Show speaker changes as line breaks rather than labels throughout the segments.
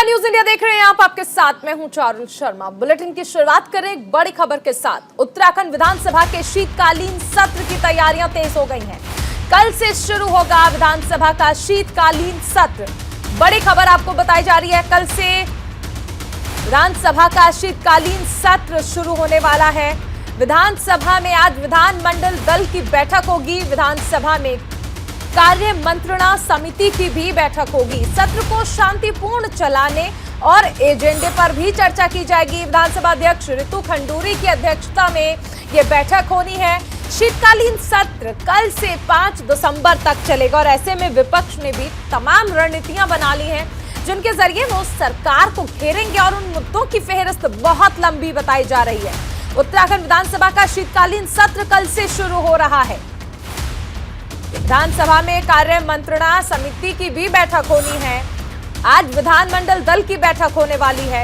नमस्कार, news India देख रहे हैं आप। आपके साथ मैं हूं चारुल शर्मा। बुलेटिन की शुरुआत करें एक बड़ी खबर के साथ। उत्तराखंड विधानसभा के शीतकालीन सत्र की तैयारियां तेज हो गई हैं। कल से शुरू होगा विधानसभा का शीतकालीन सत्र। बड़ी खबर आपको बताई जा रही है, कल से विधानसभा का शीतकालीन सत्र शुरू होने वाला है। विधानसभा में आज विधानमंडल दल की बैठक होगी। विधानसभा में कार्य मंत्रणा समिति की भी बैठक होगी। सत्र को शांतिपूर्ण चलाने और एजेंडे पर भी चर्चा की जाएगी। विधानसभा अध्यक्ष रितु खंडूरी की अध्यक्षता में यह बैठक होनी है। शीतकालीन सत्र कल से 5 दिसंबर तक चलेगा और ऐसे में विपक्ष ने भी तमाम रणनीतियां बना ली हैं, जिनके जरिए वो सरकार को घेरेंगे और उन मुद्दों की फेहरिस्त बहुत लंबी बताई जा रही है। उत्तराखंड विधानसभा का शीतकालीन सत्र कल से शुरू हो रहा है। विधानसभा में कार्य मंत्रणा समिति की भी बैठक होनी है। आज विधानमंडल दल की बैठक होने वाली है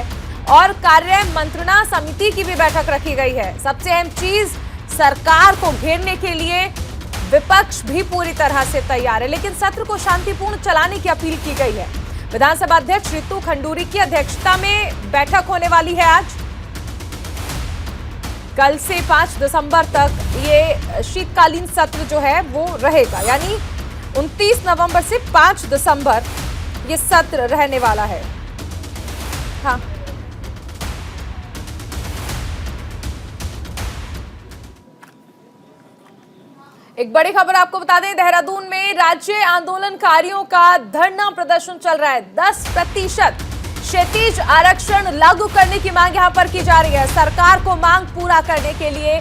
और कार्य मंत्रणा समिति की भी बैठक रखी गई है। सबसे अहम चीज, सरकार को घेरने के लिए विपक्ष भी पूरी तरह से तैयार है, लेकिन सत्र को शांतिपूर्ण चलाने की अपील की गई है। विधानसभा अध्यक्ष रितु खंडूरी की अध्यक्षता में बैठक होने वाली है। आज कल से 5 दिसंबर तक ये शीतकालीन सत्र जो है वो रहेगा, यानी 29 नवंबर से 5 दिसंबर ये सत्र रहने वाला है। हाँ, एक बड़ी खबर आपको बता दें, देहरादून में राज्य आंदोलनकारियों का धरना प्रदर्शन चल रहा है। 10% क्षैतिज आरक्षण लागू करने की मांग यहां पर की जा रही है। सरकार को मांग पूरा करने के लिए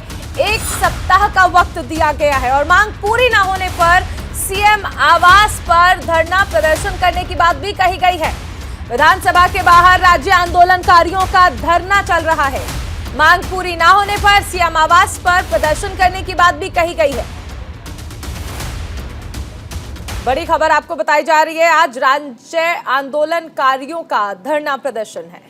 1 सप्ताह का वक्त दिया गया है और मांग पूरी ना होने पर सीएम आवास पर धरना प्रदर्शन करने की बात भी कही गई है। विधानसभा के बाहर राज्य आंदोलनकारियों का धरना चल रहा है। मांग पूरी ना होने पर सीएम आवास पर प्रदर्शन करने की बात भी कही गई है। बड़ी खबर आपको बताई जा रही है, आज राज्य आंदोलनकारियों का धरना प्रदर्शन है।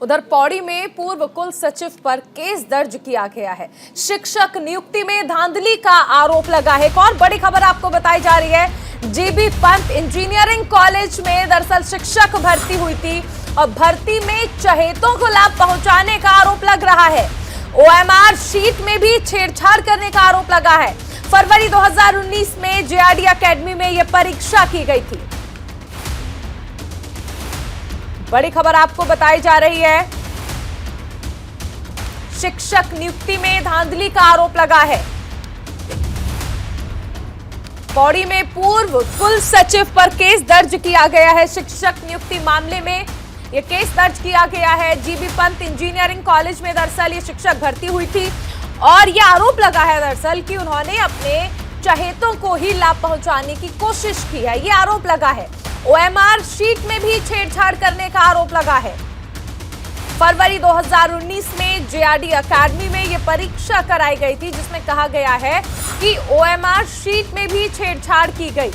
उधर पौड़ी में पूर्व कुल सचिव पर केस दर्ज किया गया है। शिक्षक नियुक्ति में धांधली का आरोप लगा है। एक और बड़ी खबर आपको बताई जा रही है, जीबी पंत इंजीनियरिंग कॉलेज में दरअसल शिक्षक भर्ती हुई थी और भर्ती में चहेतों को लाभ पहुंचाने का आरोप लग रहा है। ओएमआर शीट में भी छेड़छाड़ करने का आरोप लगा है। फरवरी 2019 में जेआरडी एकेडमी में यह परीक्षा की गई थी। बड़ी खबर आपको बताई जा रही है, शिक्षक नियुक्ति में धांधली का आरोप लगा है। पौड़ी में पूर्व कुल सचिव पर केस दर्ज किया गया है। शिक्षक नियुक्ति मामले में यह केस दर्ज किया गया है। जीबी पंत इंजीनियरिंग कॉलेज में दरअसल ये शिक्षक भर्ती हुई थी और यह आरोप लगा है दरअसल कि उन्होंने अपने चहेतों को ही लाभ पहुंचाने की कोशिश की है। यह आरोप लगा है। ओएमआर शीट में भी छेड़छाड़ करने का आरोप लगा है। फरवरी 2019 में जेआरडी एकेडमी में यह परीक्षा कराई गई थी, जिसमें कहा गया है कि ओएमआर शीट में भी छेड़छाड़ की गई।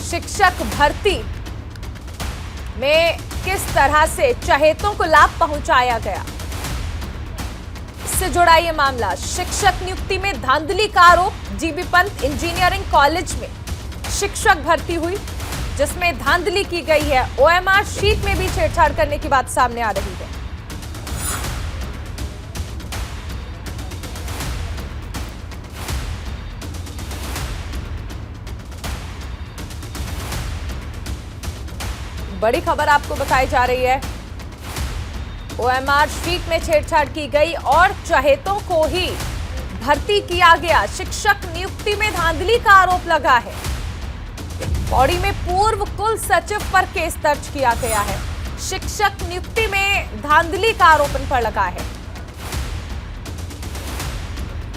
शिक्षक भर्ती में किस तरह से चहेतों को लाभ पहुंचाया गया, इससे जुड़ा यह मामला। शिक्षक नियुक्ति में धांधली का आरोप। जीबी पंत इंजीनियरिंग कॉलेज में शिक्षक भर्ती हुई जिसमें धांधली की गई है। ओएमआर शीट में भी छेड़छाड़ करने की बात सामने आ रही है। बड़ी खबर आपको बताई जा रही है, ओएमआर शीट में छेड़छाड़ की गई और चहेतों को ही भर्ती किया गया। शिक्षक नियुक्ति में धांधली का आरोप लगा है। पौड़ी में पूर्व कुल सचिव पर केस दर्ज किया गया है। शिक्षक नियुक्ति में धांधली का आरोप इन पर लगा है।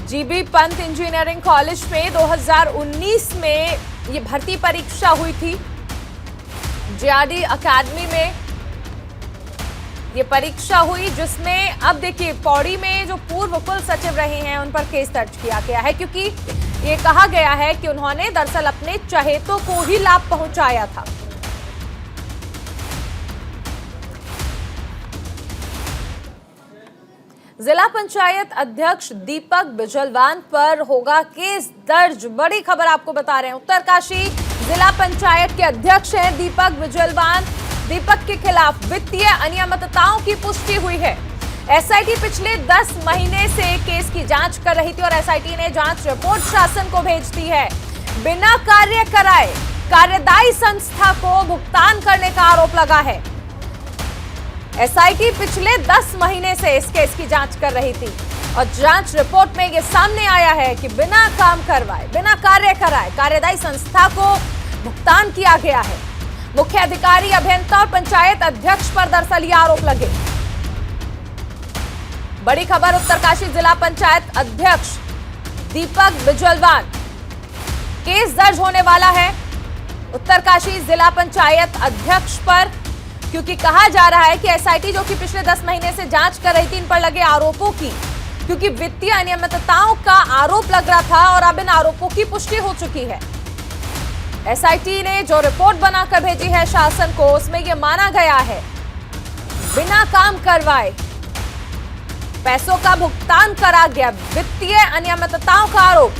जीबी पंत इंजीनियरिंग कॉलेज में 2019 में ये भर्ती परीक्षा हुई थी। जेआरडी एकेडमी में ये परीक्षा हुई, जिसमें अब देखिए पौड़ी में जो पूर्व कुल सचिव रहे हैं उन पर केस दर्ज किया गया है, क्योंकि ये कहा गया है कि उन्होंने दरअसल अपने चहेतों को ही लाभ पहुंचाया था। जिला पंचायत अध्यक्ष दीपक बिजलवान पर होगा केस दर्ज। बड़ी खबर आपको बता रहे हैं, उत्तरकाशी जिला पंचायत के अध्यक्ष हैं दीपक बिजलवान। दीपक के खिलाफ वित्तीय अनियमितताओं की पुष्टि हुई है। एसआईटी पिछले 10 महीने से केस की जांच कर रही थी और एसआईटी ने जांच रिपोर्ट शासन को भेज दी है। बिना कार्य कराए कार्यदायी संस्था को भुगतान करने का आरोप लगा है। एसआईटी पिछले 10 महीने से इस केस की जांच कर रही थी और जांच रिपोर्ट में यह सामने आया है कि बिना काम करवाए, बिना कार्य कराए कार्यदायी संस्था को भुगतान किया गया है। मुख्य अधिकारी, अभियंता और पंचायत अध्यक्ष पर दरअसल ये आरोप लगे। बड़ी खबर, उत्तरकाशी जिला पंचायत अध्यक्ष दीपक बिजलवान, केस दर्ज होने वाला है उत्तरकाशी जिला पंचायत अध्यक्ष पर, क्योंकि कहा जा रहा है कि एसआईटी जो कि पिछले 10 महीने से जांच कर रही थी इन पर लगे आरोपों की, क्योंकि वित्तीय अनियमितताओं का आरोप लग रहा था और अब इन आरोपों की पुष्टि हो चुकी है। एसआईटी ने जो रिपोर्ट बनाकर भेजी है शासन को, उसमें यह माना गया है बिना काम करवाए पैसों का भुगतान करा गया। वित्तीय अनियमितताओं का आरोप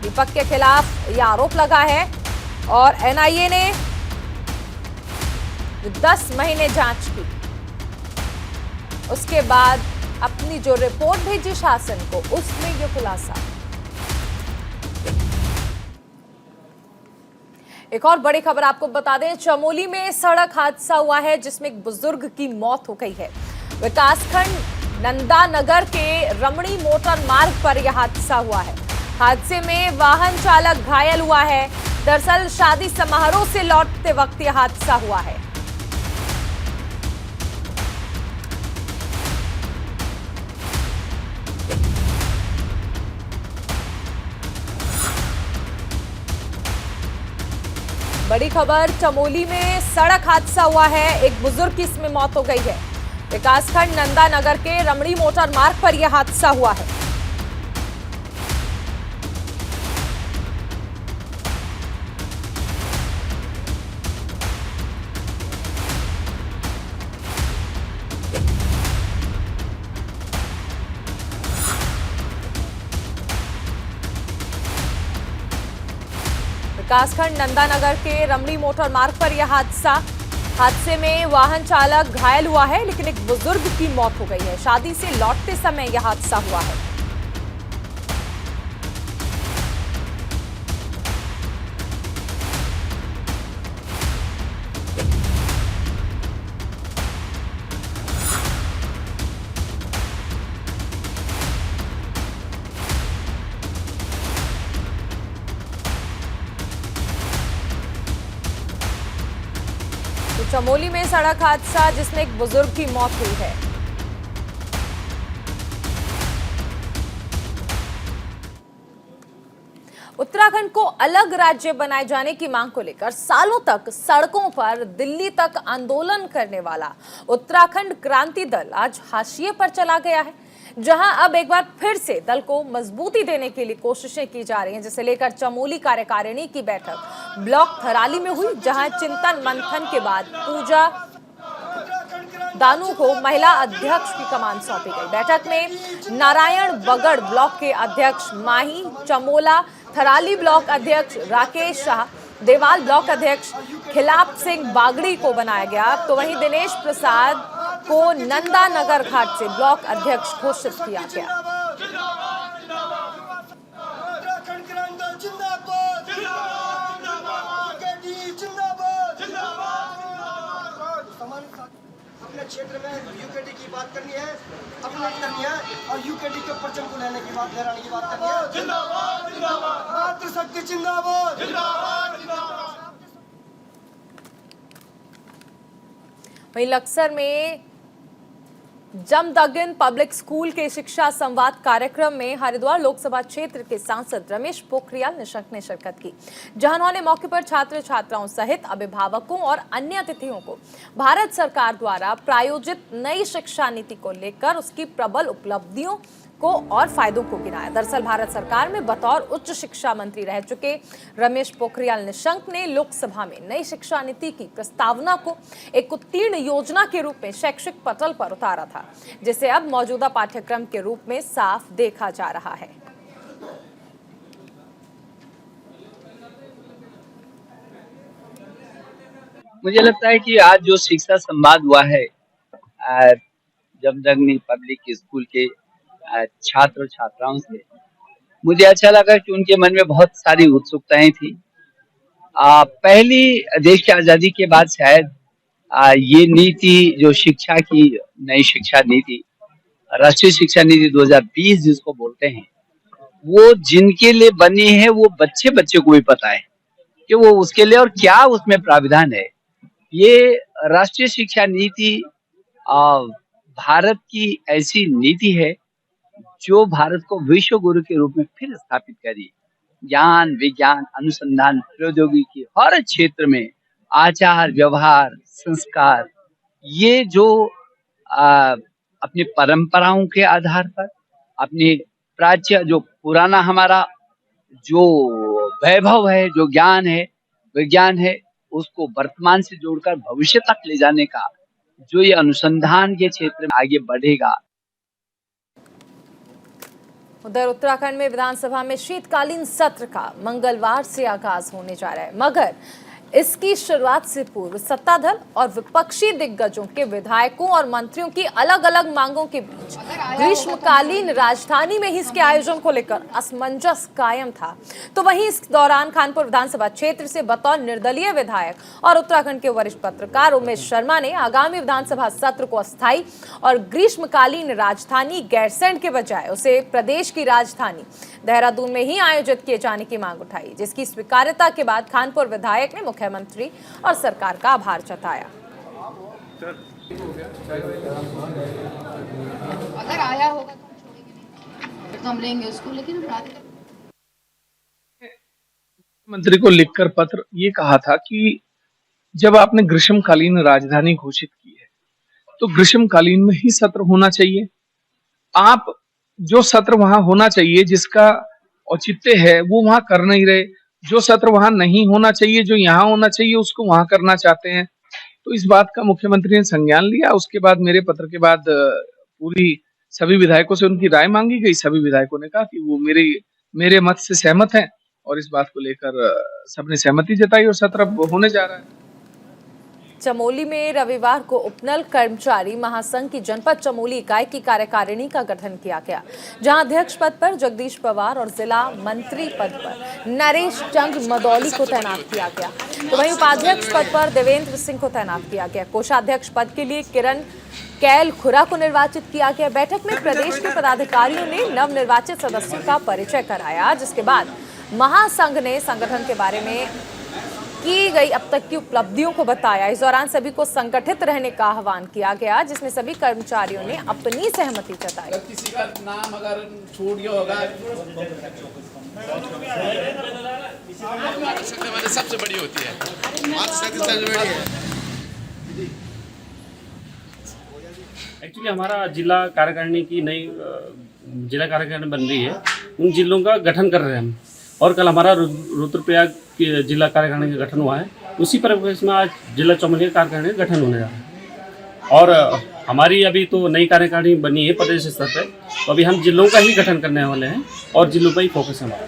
दीपक के खिलाफ यह आरोप लगा है और एनआईए ने 10 महीने जांच की, उसके बाद अपनी जो रिपोर्ट भेजी शासन को, उसमें यह खुलासा। एक और बड़ी खबर आपको बता दें, चमोली में सड़क हादसा हुआ है जिसमें एक बुजुर्ग की मौत हो गई है। विकासखंड नंदानगर के रमणी मोटर मार्ग पर यह हादसा हुआ है। हादसे में वाहन चालक घायल हुआ है। दरअसल शादी समारोह से लौटते वक्त यह हादसा हुआ है। बड़ी खबर, चमोली में सड़क हादसा हुआ है, एक बुजुर्ग की इसमें मौत हो गई है। विकासखंड नंदानगर के रमणी मोटर मार्ग पर यह हादसा हुआ है। विकासखंड नंदानगर के रमणी मोटर मार्ग पर यह हादसे में वाहन चालक घायल हुआ है, लेकिन एक बुजुर्ग की मौत हो गई है। शादी से लौटते समय यह हादसा हुआ है। चमोली में सड़क हादसा जिसमें एक बुजुर्ग की मौत हुई है। उत्तराखंड को अलग राज्य बनाए जाने की मांग को लेकर सालों तक सड़कों पर दिल्ली तक आंदोलन करने वाला उत्तराखंड क्रांति दल आज हाशिए पर चला गया है, जहां अब एक बार फिर से दल को मजबूती देने के लिए कोशिशें की जा रही हैं, जिसे लेकर चमोली कार्यकारिणी की बैठक ब्लॉक थराली में हुई, जहां चिंतन मंथन के बाद पूजा दानू को महिला अध्यक्ष की कमान सौंपी गई। बैठक में नारायण बगड़ ब्लॉक के अध्यक्ष माही चमोला, थराली ब्लॉक अध्यक्ष राकेश शाह, देवाल ब्लॉक अध्यक्ष खिलाप सिंह बागड़ी को बनाया गया, तो वहीं दिनेश प्रसाद को नंदानगर घाट से ब्लॉक अध्यक्ष घोषित किया गया।
अपने क्षेत्र में यूकेडी की बात करनी है, अपने करनी है और यूकेडी के परचम को लेने की बात, लहराने की बात करनी है। जिंदाबाद जिंदाबाद, मातृशक्ति जिंदाबाद जिंदाबाद जिंदाबाद।
वहीं लक्सर में जमदग्न पब्लिक स्कूल के शिक्षा संवाद कार्यक्रम में हरिद्वार लोकसभा क्षेत्र के सांसद रमेश पोखरियाल निशंक ने शिरकत की, जहां उन्होंने मौके पर छात्र छात्राओं सहित अभिभावकों और अन्य अतिथियों को भारत सरकार द्वारा प्रायोजित नई शिक्षा नीति को लेकर उसकी प्रबल उपलब्धियों को और फायदों को गिनाया। दरअसल भारत सरकार में बतौर उच्च शिक्षा मंत्री रह चुके रमेश पोखरियाल निशंक ने लोकसभा में नई शिक्षा नीति की प्रस्तावना को एक उत्तीर्ण योजना के रूप में शैक्षिक पटल पर उतारा था, जिसे अब मौजूदा पाठ्यक्रम के रूप में साफ देखा जा रहा है।
मुझे लगता है कि आज जो शिक्षा संवाद हुआ है जमदग्नि पब्लिक स्कूल के छात्र छात्राओं से, मुझे अच्छा लगा कि उनके मन में बहुत सारी उत्सुकताएं थी। पहली देश की आजादी के बाद शायद ये नीति जो शिक्षा की नई शिक्षा नीति, राष्ट्रीय शिक्षा नीति 2020 जिसको बोलते हैं, वो जिनके लिए बनी है वो बच्चे को भी पता है कि वो उसके लिए और क्या उसमें प्राविधान है। ये राष्ट्रीय शिक्षा नीति भारत की ऐसी नीति है जो भारत को विश्व गुरु के रूप में फिर स्थापित करी। ज्ञान, विज्ञान, अनुसंधान, प्रौद्योगिकी हर क्षेत्र में आचार व्यवहार संस्कार, ये जो अपनी परंपराओं के आधार पर अपने प्राच्य जो पुराना हमारा जो वैभव है, जो ज्ञान है, विज्ञान है, उसको वर्तमान से जोड़कर भविष्य तक ले जाने का जो ये अनुसंधान के क्षेत्र में आगे बढ़ेगा।
उधर उत्तराखंड में विधानसभा में शीतकालीन सत्र का मंगलवार से आगाज होने जा रहा है, मगर इसकी शुरुआत से पूर्व सत्तादल और विपक्षी दिग्गजों के विधायकों और मंत्रियों की अलग अलग मांगों के बीच ग्रीष्मकालीन राजधानी में ही इसके आयोजन को लेकर असमंजस कायम था। तो वहीं इस दौरान कानपुर विधानसभा क्षेत्र से बतौर निर्दलीय विधायक और उत्तराखंड के वरिष्ठ पत्रकार उमेश शर्मा ने आगामी विधानसभा सत्र को अस्थायी और ग्रीष्मकालीन राजधानी गैरसैंण के बजाय उसे प्रदेश की राजधानी देहरादून में ही आयोजित किए जाने की मांग उठाई, जिसकी स्वीकार्यता के बाद कानपुर विधायक ने मुख्यमंत्री और सरकार का आभार जताया।
अगर आया होगा तो हम लेंगे उसको, लेकिन
मंत्री को लिखकर पत्र ये कहा था कि जब आपने ग्रीष्मकालीन राजधानी घोषित की है तो ग्रीष्मकालीन में ही सत्र होना चाहिए। आप जो सत्र वहां होना चाहिए, जिसका औचित्य है, वो वहां कर नहीं रहे। जो सत्र वहां नहीं होना चाहिए, जो यहाँ होना चाहिए, उसको वहां करना चाहते हैं। तो इस बात का मुख्यमंत्री ने संज्ञान लिया। उसके बाद मेरे पत्र के बाद पूरी सभी विधायकों से उनकी राय मांगी गई। सभी विधायकों ने कहा कि वो मेरे मत से सहमत हैं और इस बात को लेकर सबने सहमति जताई और सत्र होने जा रहा है।
चमोली में रविवार को उपनल कर्मचारी महासंघ की जनपद चमोली इकाई की कार्यकारिणी का गठन किया गया, जहां अध्यक्ष पद पर जगदीश पवार और जिला मंत्री पद पर नरेश चंद्र मदौली को तैनात किया गया। तो वहीं उपाध्यक्ष पद पर देवेंद्र सिंह को तैनात किया गया। कोषाध्यक्ष पद के लिए किरण कैल खुरा को निर्वाचित किया गया। बैठक में प्रदेश के पदाधिकारियों ने नवनिर्वाचित सदस्यों का परिचय कराया, जिसके बाद महासंघ ने संगठन के बारे में की गई अब तक की उपलब्धियों को बताया। इस दौरान सभी को संगठित रहने का आह्वान किया गया, जिसमें सभी कर्मचारियों ने अपनी सहमति जताई।
किसी का नाम अगर छूट गया होगा, सबसे बड़ी होती है।
एक्चुअली हमारा जिला कार्यकारिणी की नई जिला कार्यकारिणी बन रही है, उन जिलों का गठन कर रहे हैं हम। और कल हमारा रुद्रप्रयाग जिला कार्यकारिणी का गठन हुआ है, उसी परिप्रेक्ष्य में आज जिला चमोली कार्यकारिणी का गठन होने जा रहा है। और हमारी अभी तो नई कार्यकारिणी बनी है प्रदेश स्तर पर, तो अभी हम जिलों का ही गठन करने वाले हैं और जिलों पर ही फोकस है हमारा।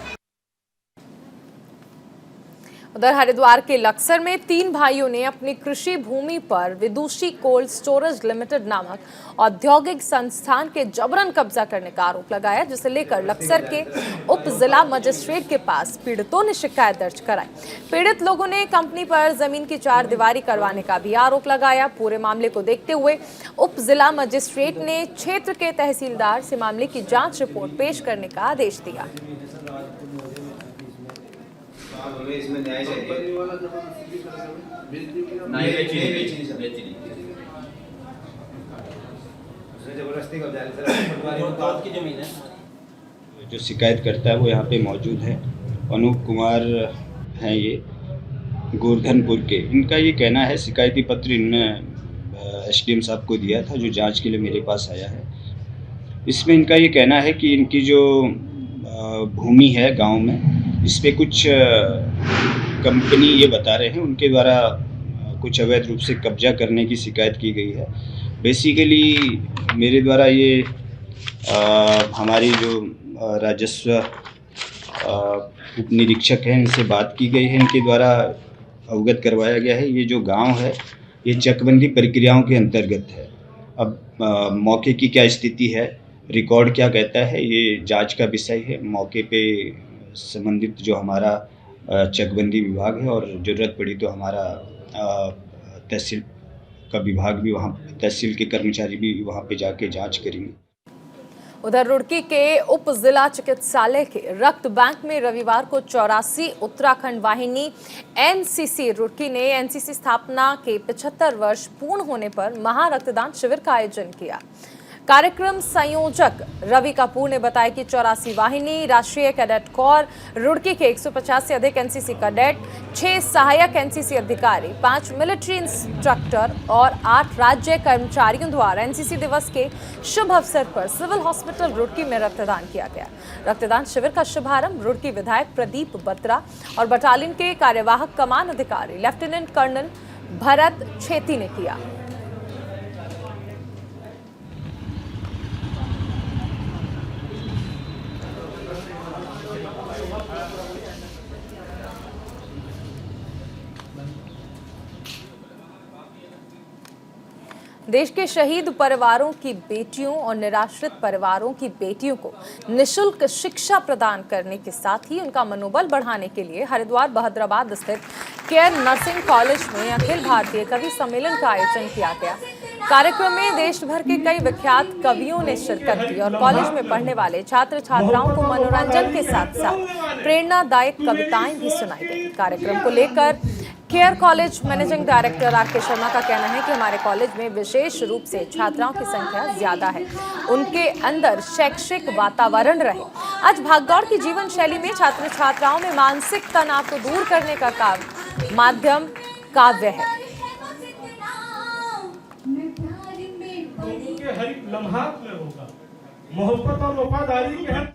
उधर हरिद्वार के लक्सर में 3 भाइयों ने अपनी कृषि भूमि पर विदुषी कोल्ड स्टोरेज लिमिटेड नामक औद्योगिक संस्थान के जबरन कब्जा करने का आरोप लगाया, जिसे लेकर लक्सर के उप जिला मजिस्ट्रेट के पास पीड़ितों ने शिकायत दर्ज कराई। पीड़ित लोगों ने कंपनी पर जमीन की 4 दीवारी करवाने का भी आरोप लगाया। पूरे मामले को देखते हुए उप जिला मजिस्ट्रेट ने क्षेत्र के तहसीलदार से मामले की जाँच रिपोर्ट पेश करने का आदेश दिया।
हमें इसमें न्याय चाहिए। जबरदस्ती की जमीन है। जो शिकायत करता है वो यहाँ पे मौजूद है। अनूप कुमार हैं, ये गोवर्धनपुर के। इनका ये कहना है, शिकायती पत्र इनने एसडीएम साहब को दिया था, जो जांच के लिए मेरे पास आया है। इसमें इनका ये कहना है कि इनकी जो भूमि है गांव में, इस पे कुछ कंपनी ये बता रहे हैं उनके द्वारा कुछ अवैध रूप से कब्जा करने की शिकायत की गई है। बेसिकली मेरे द्वारा ये हमारी जो राजस्व उप निरीक्षक हैं इनसे बात की गई है, इनके द्वारा अवगत करवाया गया है। ये जो गांव है ये चकबंदी प्रक्रियाओं के अंतर्गत है। अब मौके की क्या स्थिति है, रिकॉर्ड क्या कहता है, ये जांच का विषय है। मौके पे संबंधित जो हमारा चकबंदी विभाग है और ज़रूरत पड़ी तो हमारा तहसील का विभाग भी वहाँ, तहसील के कर्मचारी भी वहाँ पे जाके जांच करेंगे।
उधर रुड़की के उप जिला चिकित्सालय के रक्त बैंक में रविवार को 84 उत्तराखंड वाहिनी एनसीसी रुड़की ने एनसीसी स्थापना के 75 वर्ष पूर्ण होने पर महा रक्तदान शिविर का आयोजन किया। कार्यक्रम संयोजक रवि कपूर ने बताया कि 84 वाहिनी, राष्ट्रीय कैडेट कोर, रुड़की के 150 से अधिक एनसीसी कैडेट, 6 सहायक एनसीसी अधिकारी, 5 मिलिट्री इंस्ट्रक्टर और 8 राज्य कर्मचारियों द्वारा एनसीसी दिवस के शुभ अवसर पर सिविल हॉस्पिटल रुड़की में रक्तदान किया गया। रक्तदान शिविर का शुभारंभ रुड़की विधायक प्रदीप बत्रा और बटालियन के कार्यवाहक कमान अधिकारी लेफ्टिनेंट कर्नल भरत छेती ने किया। देश के शहीद परिवारों की बेटियों और निराश्रित परिवारों की बेटियों को निशुल्क शिक्षा प्रदान करने के साथ ही उनका मनोबल बढ़ाने के लिए हरिद्वार बहादुराबाद स्थित केयर नर्सिंग कॉलेज में अखिल भारतीय कवि सम्मेलन का आयोजन किया गया। कार्यक्रम में देश भर के कई विख्यात कवियों ने शिरकत की और कॉलेज में पढ़ने वाले छात्र छात्राओं को मनोरंजन के साथ साथ प्रेरणादायक कविताएं भी सुनाई गई। कार्यक्रम को लेकर care college managing director R K Sharma का कहना है कि हमारे कॉलेज में विशेष रूप से छात्राओं की संख्या ज्यादा है, उनके अंदर शैक्षिक वातावरण रहे। आज भागदौड़ की जीवन शैली में छात्र छात्राओं में मानसिक तनाव को दूर करने का माध्यम काव्य है।
हर एक लम्हात में होगा, मोहब्बत और वफादारी के हर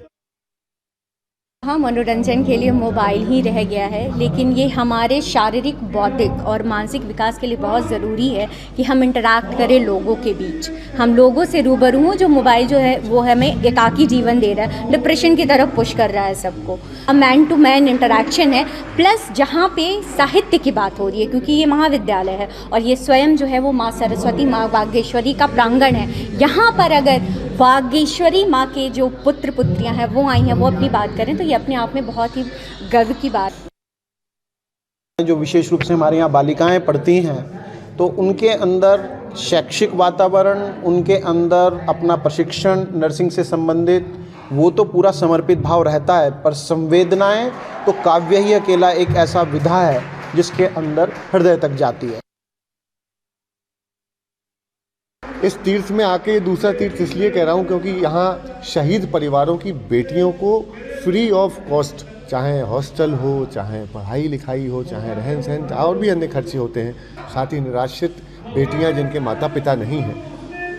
हाँ, मनोरंजन के लिए मोबाइल ही रह गया है, लेकिन ये हमारे शारीरिक, बौद्धिक और मानसिक विकास के लिए बहुत ज़रूरी है कि हम इंटरैक्ट करें लोगों के बीच, हम लोगों से रूबरू हों। जो मोबाइल जो है वो हमें एकाकी जीवन दे रहा है, डिप्रेशन की तरफ पुश कर रहा है सबको। मैन टू मैन इंटरैक्शन है, प्लस जहाँ पे साहित्य की बात हो रही है, क्योंकि ये महाविद्यालय है और ये स्वयं जो है वो माँ सरस्वती, माँ वागेश्वरी का प्रांगण है। यहाँ पर अगर वागेश्वरी माँ के जो पुत्र पुत्रियाँ हैं वो आई हैं, वो अपनी बात करें, तो ये अपने आप में बहुत ही गर्व की बात है।
जो विशेष रूप से हमारे यहाँ बालिकाएं पढ़ती हैं तो उनके अंदर शैक्षिक वातावरण, उनके अंदर अपना प्रशिक्षण नर्सिंग से संबंधित वो तो पूरा समर्पित भाव रहता है, पर संवेदनाएं तो काव्य ही अकेला एक ऐसा विधा है जिसके अंदर हृदय तक जाती है।
इस तीर्थ में आके ये दूसरा तीर्थ इसलिए कह रहा हूँ क्योंकि यहाँ शहीद परिवारों की बेटियों को फ्री ऑफ कॉस्ट, चाहे हॉस्टल हो, चाहे पढ़ाई लिखाई हो, चाहे रहन सहन और भी अन्य खर्चे होते हैं, साथ ही निराश्रित बेटियाँ जिनके माता पिता नहीं हैं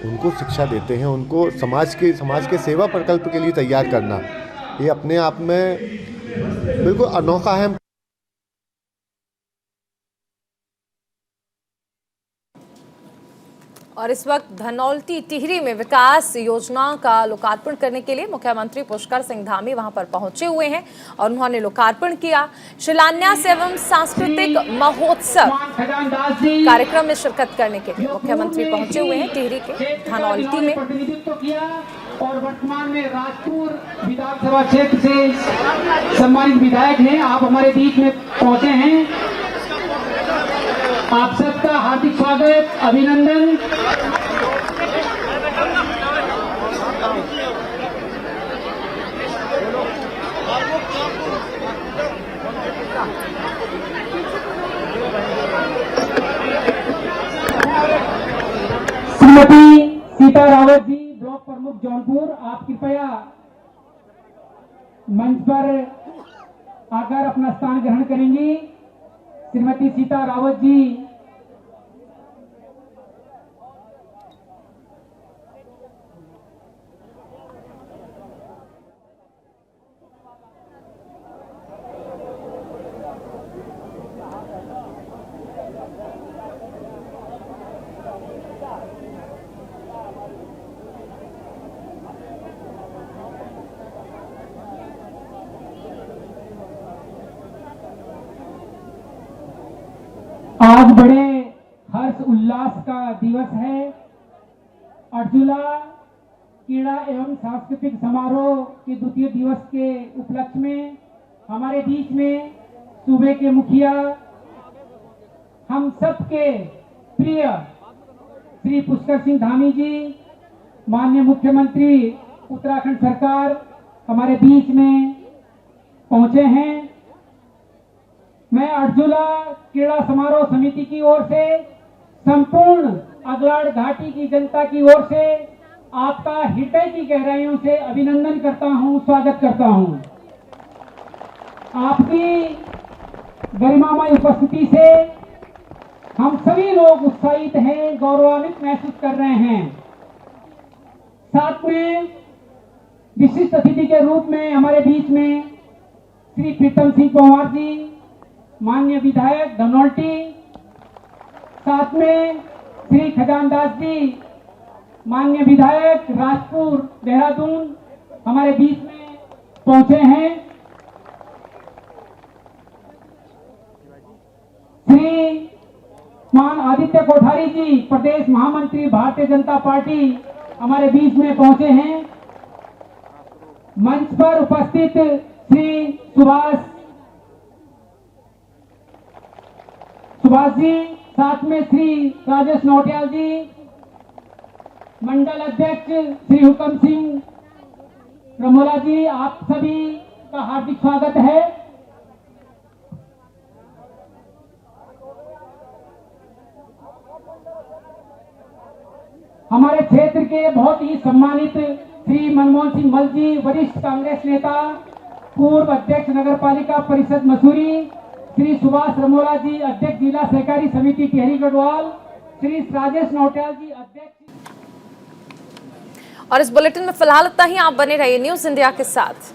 उनको शिक्षा देते हैं, उनको समाज के सेवा प्रकल्प के लिए तैयार करना, ये अपने आप में बिल्कुल अनोखा है।
और इस वक्त धनौल्टी टिहरी में विकास योजनाओं का लोकार्पण करने के लिए मुख्यमंत्री पुष्कर सिंह धामी वहां पर पहुंचे हुए हैं और उन्होंने लोकार्पण किया। शिलान्यास एवं सांस्कृतिक महोत्सव कार्यक्रम में शिरकत करने के लिए मुख्यमंत्री पहुंचे हुए हैं टिहरी के धनौल्टी में।
और वर्तमान में राजपुर विधानसभा क्षेत्र से सम्मानित विधायक हैं, आप हमारे बीच में पहुंचे हैं। आप सबका हार्दिक स्वागत, अभिनंदन। श्रीमती सीता रावत जी, ब्लॉक प्रमुख जौनपुर, आप कृपया मंच पर आकर अपना स्थान ग्रहण करेंगी। श्रीमती सीता रावत जी उल्लास का दिवस है। अर्जुला क्रीड़ा एवं सांस्कृतिक समारोह के द्वितीय दिवस के उपलक्ष्य में हमारे बीच में सूबे के मुखिया, हम सबके प्रिय श्री पुष्कर सिंह धामी जी, माननीय मुख्यमंत्री उत्तराखंड सरकार हमारे बीच में पहुंचे हैं। मैं अर्जुला क्रीड़ा समारोह समिति की ओर से, संपूर्ण अगलाड़ घाटी की जनता की ओर से आपका हृदय की गहराइयों से अभिनंदन करता हूं, स्वागत करता हूं। आपकी गरिमामय उपस्थिति से हम सभी लोग उत्साहित हैं, गौरवान्वित महसूस कर रहे हैं। साथ में विशिष्ट अतिथि के रूप में हमारे बीच में श्री प्रीतम सिंह पंवार जी, माननीय विधायक धनौल्टी, साथ में श्री खजानदास जी, माननीय विधायक राजपुर देहरादून हमारे बीच में पहुंचे हैं। श्री मान आदित्य कोठारी जी, प्रदेश महामंत्री भारतीय जनता पार्टी हमारे बीच में पहुंचे हैं। मंच पर उपस्थित श्री सुभाष जी, साथ में श्री राजेश नौटियाल जी, मंडल अध्यक्ष श्री हुकम सिंह रमोला जी, आप सभी का हार्दिक स्वागत है। हमारे क्षेत्र के बहुत ही सम्मानित श्री मनमोहन सिंह मल जी, वरिष्ठ कांग्रेस नेता, पूर्व अध्यक्ष नगर पालिका परिषद मसूरी, श्री सुभाष रमोला जी, अध्यक्ष जिला सहकारी समिति टिहरी गढ़वाल, श्री राजेश नौटियाल जी, अध्यक्ष।
और इस बुलेटिन में फिलहाल इतना ही। आप बने रहिए न्यूज़ इंडिया के साथ।